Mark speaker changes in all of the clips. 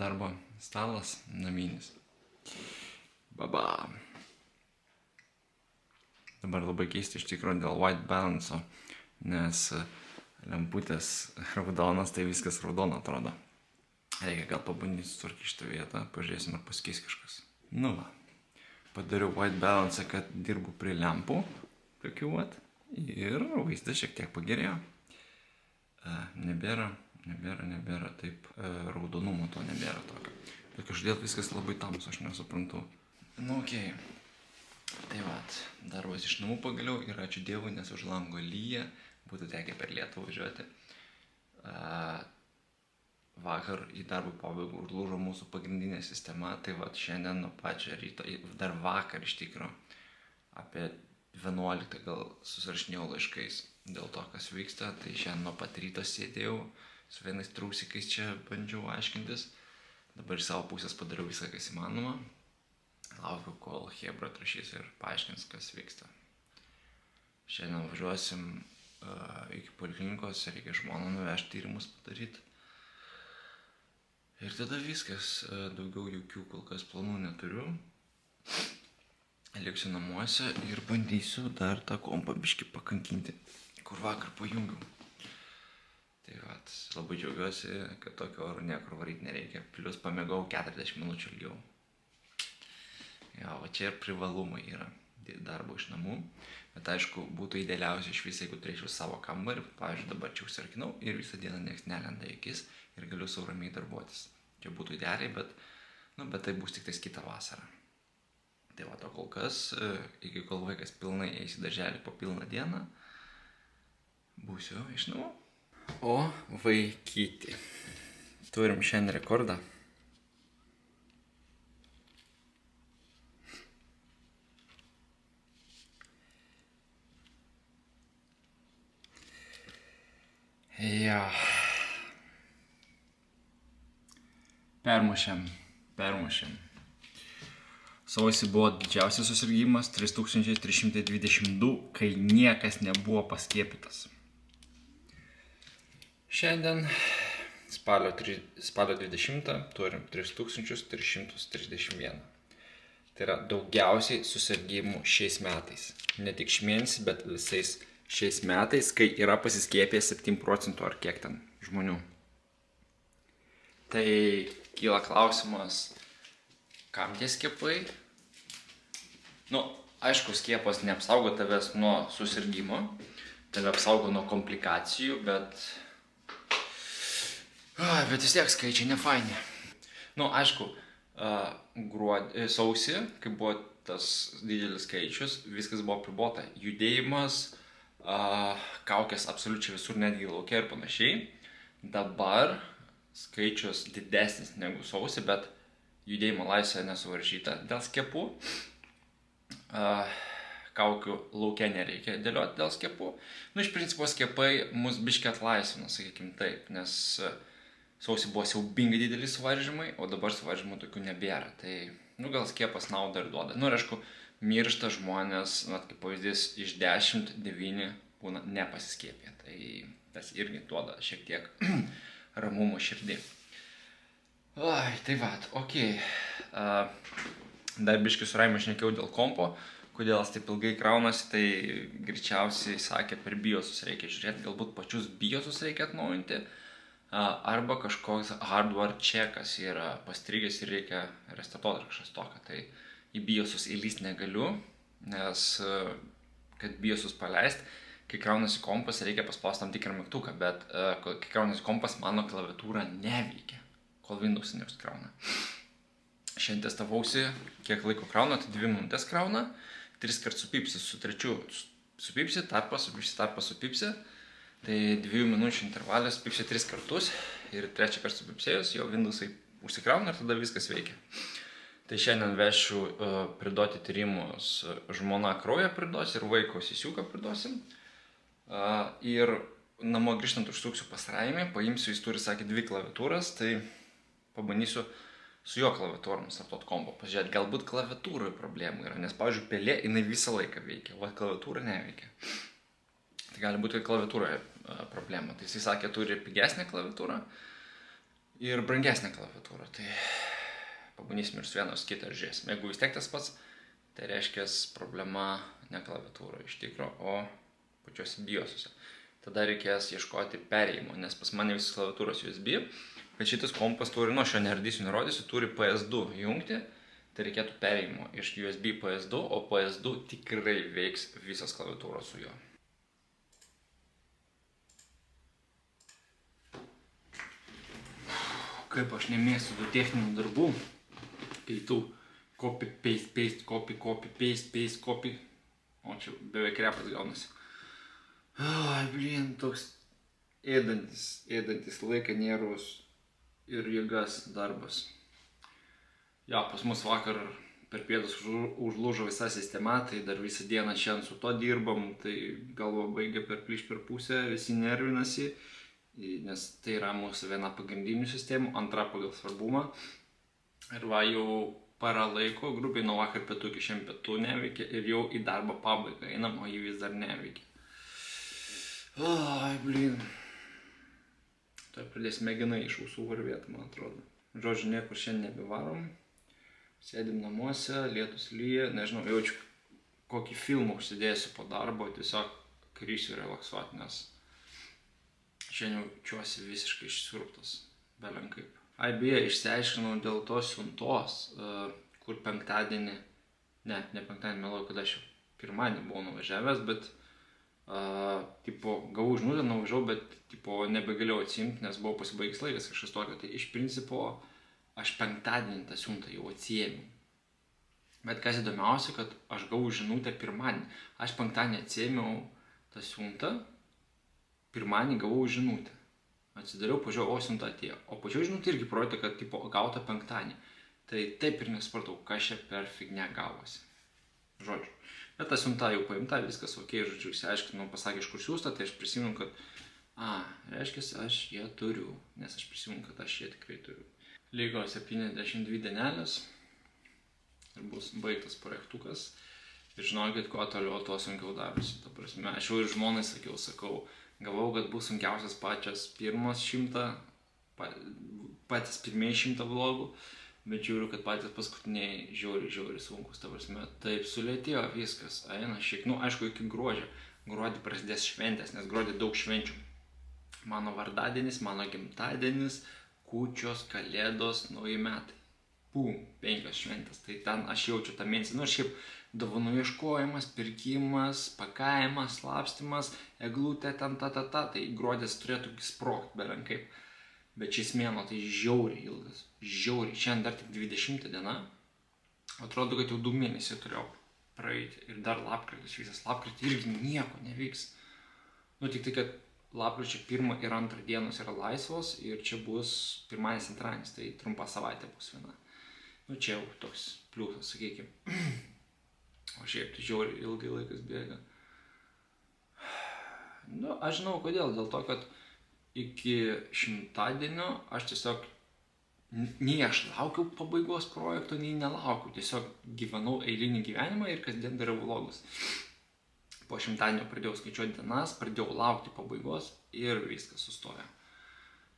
Speaker 1: darbo stalas naminis. Baba. Dabar labai keisti iš tikrųjų dėl white balance, nes lemputės raudonas, tai viskas raudona atrodo. Reikia gal pabandyti sutvarkyti šitą vietą, pažiūrėsim ar pasikeis kažkas. Nu va, padariau white balance, kad dirbu prie lempų, tokių vat, ir vaizdas šiek tiek pagerėjo. Nebėra taip raudonumo, to nebėra tokio. Bet kažkodėl viskas labai tamsu, aš nesuprantu. Nu okei. Tai vat, darbas iš namų pagaliau ir ačiū Dievui, nes už lango lyja, būtų tekę per Lietuvą važiuoti. Vakar į darbą pabaigą užlūžo mūsų pagrindinė sistema, tai vat šiandien nuo pačio ryto, dar vakar iš tikro, apie 11 gal susirašinėjau laiškais dėl to, kas vyksta, tai šiandien nuo pat ryto sėdėjau, su vienais trausikais čia bandžiau aiškintis, dabar iš savo pusės padariau viską, kas įmanoma. Laukiu, kol Hebra atrašys ir paaiškins, kas vyksta. Šiandien važiuosim iki poliklinikos, reikia žmoną nuvežti tyrimus padaryti. Ir tada viskas, daugiau jokių kol kas planų neturiu. Liksiu namuose ir bandysiu dar tą kompą biškį pakankinti, kur vakar pajungiau. Tai vat, labai džiaugiuosi, kad tokio oro niekur varyti nereikia, plius pamėgau 40 minučių ilgiau. Jo, va čia ir privalumai yra darbo iš namų, bet aišku, būtų idealiausia iš vis, jeigu turėčiau savo kambarį, pavyzdžiui, dabar čia užsirakinau ir visą dieną nieks nelenda į akis ir galiu sau ramiai darbuotis. Čia būtų idealiai, bet tai bus tik tais kitą vasarą. Tai va, to kol kas, iki kol vaikas pilnai eis į darželį po pilną dieną, būsiu iš namų. O vaikyti, turim šiandien rekordą. Jo. Permušėm. Sausį buvo didžiausias susirgimas 3322, kai niekas nebuvo paskiepytas. Šiandien spalio 20 turim 3331. Tai yra daugiausiai susirgimų šiais metais. Ne tik šį mėnesį, bet visais šiais metais, kai yra pasiskiepę 7% ar kiek ten žmonių. Tai kyla klausimas, kam tie skiepai? Aišku, skiepas neapsaugo tavęs nuo susirgymo, tave apsaugo nuo komplikacijų, bet vis tiek skaičiai nefaini. Aišku, sausį, kai buvo tas didelis skaičius, viskas buvo apribota. Judėjimas, kaukės absoliučiai visur, netgi lauke ir panašiai. Dabar skaičius didesnis negu sausį, bet judėjimo laisvė nesuvaržyta dėl skiepų. Kaukių lauke nereikia dėlioti dėl skiepų. Iš principo skiepai mus biškį atlaisvina, sakykim taip, nes sausį buvo siaubingai dideli suvaržymai, o dabar suvaržymų tokių nebėra. Tai, gal skiepas naudą ir duoda. Ir aišku, miršta žmonės, kaip pavyzdys, iš 10, 9 būna nepasiskiepę. Tai tas irgi duoda šiek tiek ramumo širdį. Tai vat, okei. Dar biškį su Raimu šnekėjau dėl kompo. Kodėl jis taip ilgai kraunasi, tai greičiausiai sakė, per biosus reikia žiūrėti, galbūt pačius biosus reikia atnaujinti. Arba kažkoks hardware checkas yra pastrigęs ir reikia restartuoti kažkas tokio. Tai į biosus įlyst negaliu, nes kad biosus paleist, kai kraunasi kompas, reikia paspausti tam tikrą mygtuką, bet kai kraunasi kompas, mano klaviatūra neveikia, kol Windows neužsikrauna. Šiandien testavausi, kiek laiko krauna, tai 2 minutės krauna, 3 kart supipsi, su trečiu supipsi, tarpas supipsi, tai 2 minučių intervalės supipsi 3 kartus ir 3 kartą supipsėjus, jau Windowsai užsikrauna ir tada viskas veikia. Tai šiandien vešiu priduoti tyrimus, žmona kraują priduos ir vaiko sisiuką priduosim. Ir namo grįžtant užsuksiu pas Raimį, paimsiu, jis turi, sakė, 2 klaviatūras, tai pabandysiu su jo klaviatūrom startuot kombo. Pažiūrėt, galbūt klaviatūroje problemų yra, nes, pavyzdžiui, pelė, jinai visą laiką veikia, o klaviatūra neveikia. Tai gali būti klaviatūroje problema. Tai jis sakė, turi pigesnę klaviatūrą. ir brangesnė klaviatūra. Tai pabandysim ir su vienos kitą ir žiūrėsim. Jeigu vis tiek tas pats, tai reiškia problema ne klaviatūra iš tikro, o pačiuose BIOSuose. Tada reikės ieškoti perėjimo, nes pas mane visas klaviatūros USB, bet šitas kompas turi, nu aš jo neardysiu, nerodysiu, turi PS2 jungti, tai reikėtų perėjimo iš USB PS2, o PS2 tikrai veiks visas klaviatūros su juo. Kaip aš nemėgstu tų techninių darbų, kai tu copy, paste, paste, copy, copy, paste, paste, copy. O čia beveik repas gaunasi. Ai, blin, toks ėdantis laiką, nervus ir jėgas darbas. Ja, pas mus vakar per pietus užlūžo visa sistema, tai dar visą dieną šiandien su to dirbam, tai galva baigia per plyš per pusę, visi nervinasi. Nes tai yra mūsų viena pagrindinių sistemų, antra pagal svarbumą. Ir va jau para laiko, grubiai nuo vakar pietų iki šiandien pietų neveikia ir jau į darbo pabaigą einam, o jį vis dar neveikia. Ai, blin. Tai pradės mėginai iš ausų varvėti, man atrodo. Žodžiu, niekur šiandien nebevarom. Sėdim namuose, lietus lyja, nežinau, jaučiu kokį filmą užsidėsiu po darbo, tiesiog krysiu relaksuoti, nes šiandien jaučiuosi visiškai išsiurbtas, belenkaip. Ai, beje, išsiaiškinau dėl tos siuntos, kur penktadienį, ne penktadienį, meluoju, kad aš jau pirmadienį buvau nuvažiavęs, bet gavau žinutę, nuvažiavau, bet nebegalėjau atsiimti, nes buvo pasibaigęs laikas kažkas tokio. Tai iš principo aš penktadienį tą siuntą jau atsiėmiau. Bet kas įdomiausia, kad aš gavau žinutę pirmadienį. Aš penktadienį atsiėmiau tą siuntą, pirmadienį gavau žinutę. Atsidariau, pažiūrėjau, o siunta atėjo. O pačiau žinutė irgi parodė, kad gauta penktadienį. Tai taip ir nesupratau, kas čia per fignia gavosi. Žodžiu. Bet ta siunta jau paimta, viskas ok, žodžiu, išsiaiškinau, pasakė, iš kur siūsta, tai aš prisimenu, kad reiškia, aš ją turiu, nes aš prisimenu, kad aš ją tikrai turiu. Liko 72 dienelės ir bus baigtas projektukas. Ir žinokit, kuo toliau, tuo sunkiau darosi. Ta prasme, aš jau ir žmonai sakau, galvau, kad bus sunkiausias patys pirmieji 100 vlogų, bet žiūriu, kad patys paskutiniai žiauriai sunkus. Ta prasme, taip sulėtėjo viskas, eina šiek, aišku, iki gruodžio. Gruodį prasidės šventės, nes gruodį daug švenčių. Mano vardadienis, mano gimtadienis, kūčios, kalėdos, nauji metai. 5 šventės, tai ten aš jaučiu tą mėnesį, šiaip dovanų ieškojimas, pirkimas, pakavimas, slapstymas, eglutė, tai gruodis turėtų sprogti belenkaip. Bet šis mėnuo tai žiauriai ilgas, žiauriai, šiandien dar tik 20 diena, atrodo, kad jau 2 mėnesiai turėjau praeiti ir dar lapkritis, visas lapkritį irgi nieko nevyks. Tik tai, kad lapkričio 1 ir 2 dienos yra laisvos ir čia bus pirmadienis, antradienis, tai trumpa savaitė bus viena. Čia jau toks pliusas, sakykime. O šiaip tai žiauriai ilgai laikas bėga. Aš žinau kodėl, dėl to, kad iki 100-dienio aš tiesiog nei aš laukiau pabaigos projekto, nei nelaukiau. Tiesiog gyvenau eilinį gyvenimą ir kasdien dariau vlogus. Po 100-dienio pradėjau skaičiuoti dienas, pradėjau laukti pabaigos ir viskas sustojo.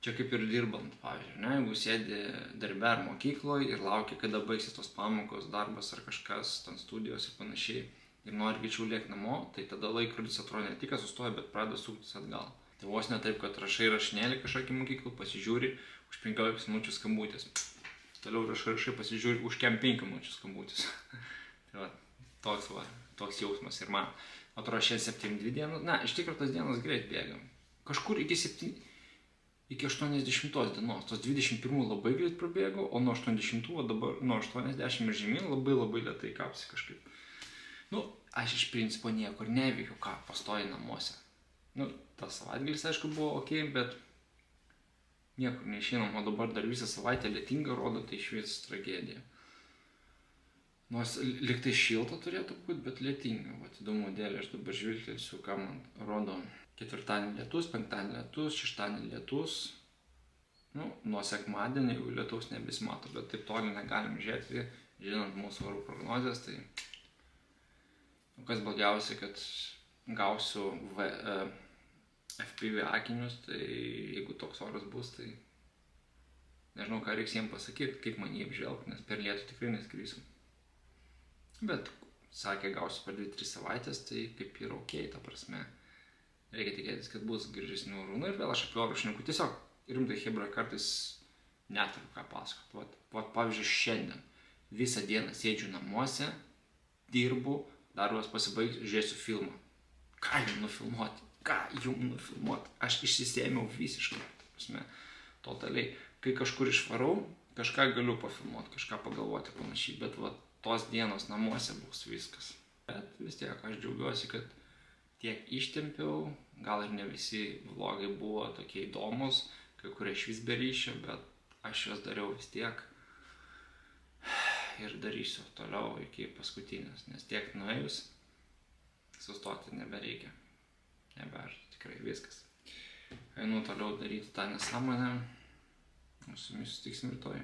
Speaker 1: Čia kaip ir dirbant, pavyzdžiui, jeigu sėdi darbe ar mokykloje ir laukia, kada baigsis tos pamokos, darbas ar kažkas, ten studijos ir panašiai, ir nori greičiau lėkti namo, tai tada laikrodis atrodo ne tik sustoja, bet pradeda suktis atgal. Tai vos ne taip, kad rašai rašinėlį kažkokį mokyklą, pasižiūri, už 15 minučių skambutis. Toliau rašai, pasižiūri, už 5 minučių skambutis. Tai va, toks jausmas ir man. Atrodo, šiandien 72 dienos, iš tikrųjų tas dienos greit bėga. Kažkur iki 80 dienos, tos 21 labai greit prabėgo, o nuo 80 dabar, nuo 80 ir žemyn labai lėtai kapsi kažkaip. Aš iš principo niekur neveikiu, pastoju namuose. Tas savaitgalis, aišku, buvo ok, bet niekur neišeinam, o dabar dar visą savaitę lietinga rodo, tai išvis tragedija. Nors liktai šilta turėtų būti, bet lietinga. Įdomu dėlė, aš dabar žvilgtelsiu, ką man rodo. Ketvirtadienį lietus, penktadienį lietus, šeštadienį lietus. Nuo sekmadienį jau lietaus nebesimato, bet taip toli negalim žiūrėti, žinant mūsų orų prognozes. Tai kas blogiausia, kad gausiu FPV akinius, tai jeigu toks oras bus, tai Nežinau, ką reiks jiems pasakyti, kaip man jį apžvelgti, nes per lietų tikrai neskrysiu. Bet sakė, gausiu per 2-3 savaitės, tai kaip ir ok, ta prasme. Reikia tikėtis, kad bus gražesnių orų. Ir vėl aš apie orų šneku. Tiesiog rimtai hebra kartais neturiu ką pasakoti. Vat pavyzdžiui, šiandien visą dieną sėdžiu namuose, dirbu, darbas pasibaigs, žiūrėsiu filmą. Ką jum nufilmuoti? Aš išsisėmiau visiškai, ta prasme, totaliai. Kai kažkur išvarau, kažką galiu pafilmuoti, kažką pagalvoti panašiai, bet va, tos dienos namuose bus viskas. Bet vis tiek aš džiaugiuosi, kad tiek ištempiau, gal ir ne visi vlogai buvo tokie įdomus, kai kurie iš vis be ryšio, bet aš juos dariau vis tiek ir darysiu toliau iki paskutinės, nes tiek nuėjus, sustoti nebereikia, tikrai viskas. Einu toliau daryti tą nesąmonę. Su jumis susitiksim rytoj.